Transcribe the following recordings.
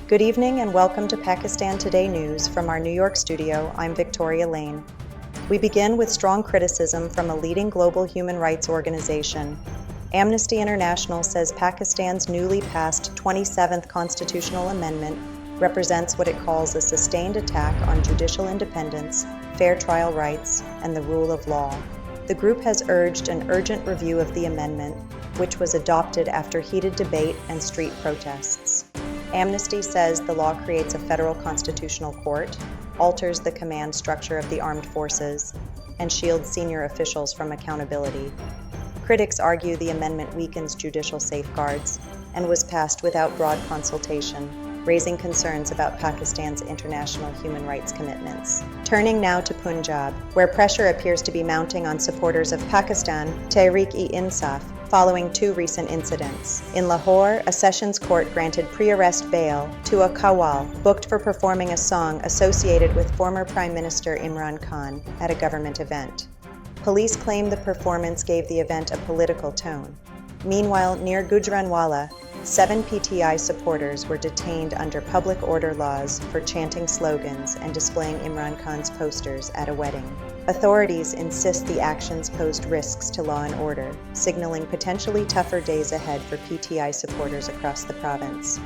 Good evening and welcome to Pakistan Today News from our New York studio. I'm Victoria Lane. We begin with strong criticism from a leading global human rights organization. Amnesty International says Pakistan's newly passed 27th constitutional amendment represents what it calls a sustained attack on judicial independence, fair trial rights, and the rule of law. The group has urged an urgent review of the amendment, which was adopted after heated debate and street protests. Amnesty says the law creates a federal constitutional court, alters the command structure of the armed forces, and shields senior officials from accountability. Critics argue the amendment weakens judicial safeguards and was passed without broad consultation, raising concerns about Pakistan's international human rights commitments. Turning now to Punjab, where pressure appears to be mounting on supporters of Pakistan Tehreek-e-Insaf following two recent incidents. In Lahore, a sessions court granted pre-arrest bail to a qawwal booked for performing a song associated with former Prime Minister Imran Khan at a government event. Police claim the performance gave the event a political tone. Meanwhile, near Gujranwala, 7 PTI supporters were detained under public order laws for chanting slogans and displaying Imran Khan's posters at a wedding. Authorities insist the actions posed risks to law and order, signaling potentially tougher days ahead for PTI supporters across the province.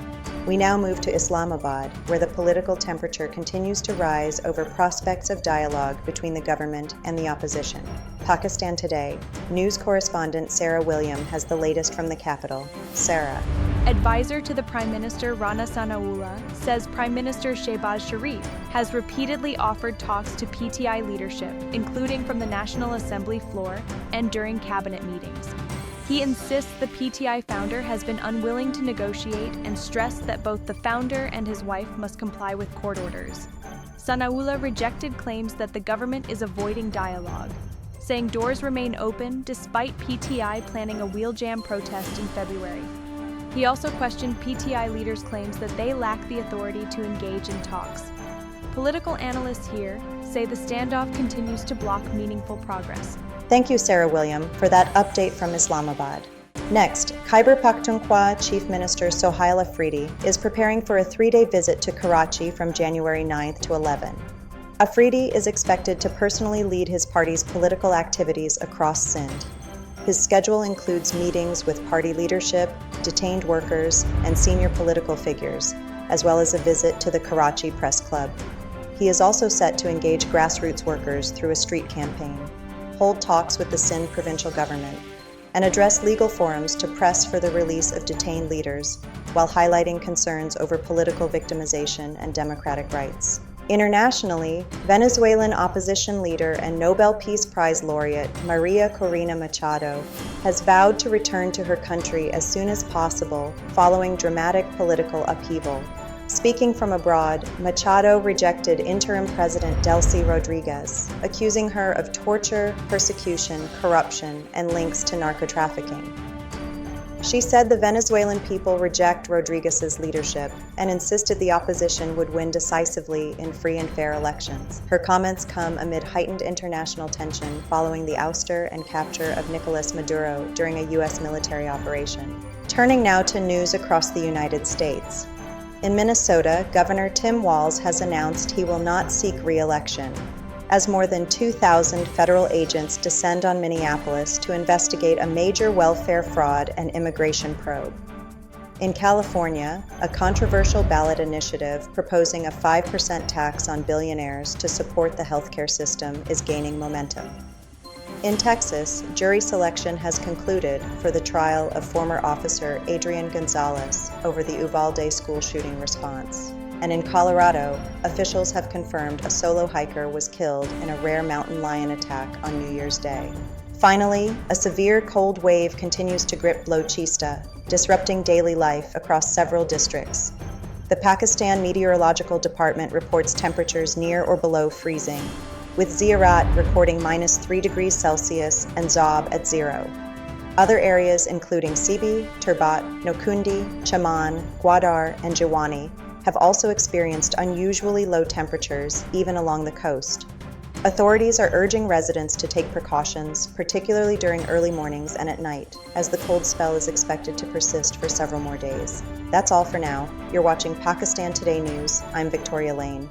We now move to Islamabad, where the political temperature continues to rise over prospects of dialogue between the government and the opposition. Pakistan Today, news correspondent Sarah William has the latest from the capital. Sarah. Advisor to the Prime Minister Rana Sanaullah says Prime Minister Shehbaz Sharif has repeatedly offered talks to PTI leadership, including from the National Assembly floor and during cabinet meetings. He insists the PTI founder has been unwilling to negotiate and stressed that both the founder and his wife must comply with court orders. Sanaullah rejected claims that the government is avoiding dialogue, saying doors remain open despite PTI planning a wheel jam protest in February. He also questioned PTI leaders' claims that they lack the authority to engage in talks. Political analysts here say the standoff continues to block meaningful progress. Thank you, Sarah William, for that update from Islamabad. Next, Khyber Pakhtunkhwa Chief Minister Sohail Afridi is preparing for a 3-day visit to Karachi from January 9th to 11. Afridi is expected to personally lead his party's political activities across Sindh. His schedule includes meetings with party leadership, detained workers, and senior political figures, as well as a visit to the Karachi Press Club. He is also set to engage grassroots workers through a street campaign, hold talks with the Sindh provincial government, and address legal forums to press for the release of detained leaders while highlighting concerns over political victimization and democratic rights. Internationally, Venezuelan opposition leader and Nobel Peace Prize laureate Maria Corina Machado has vowed to return to her country as soon as possible following dramatic political upheaval. Speaking from abroad, Machado rejected interim President Delcy Rodriguez, accusing her of torture, persecution, corruption, and links to narco-trafficking. She said the Venezuelan people reject Rodriguez's leadership and insisted the opposition would win decisively in free and fair elections. Her comments come amid heightened international tension following the ouster and capture of Nicolas Maduro during a U.S. military operation. Turning now to news across the United States. In Minnesota, Governor Tim Walz has announced he will not seek re-election, as more than 2,000 federal agents descend on Minneapolis to investigate a major welfare fraud and immigration probe. In California, a controversial ballot initiative proposing a 5% tax on billionaires to support the healthcare system is gaining momentum. In Texas, jury selection has concluded for the trial of former officer Adrian Gonzalez over the Uvalde school shooting response. And in Colorado, officials have confirmed a solo hiker was killed in a rare mountain lion attack on New Year's Day. Finally, a severe cold wave continues to grip Balochistan, disrupting daily life across several districts. The Pakistan Meteorological Department reports temperatures near or below freezing, with Ziyarat recording -3 degrees Celsius and Zob at 0. Other areas including Sibi, Turbat, Nokundi, Chaman, Gwadar, and Jiwani have also experienced unusually low temperatures even along the coast. Authorities are urging residents to take precautions, particularly during early mornings and at night, as the cold spell is expected to persist for several more days. That's all for now. You're watching Pakistan Today News. I'm Victoria Lane.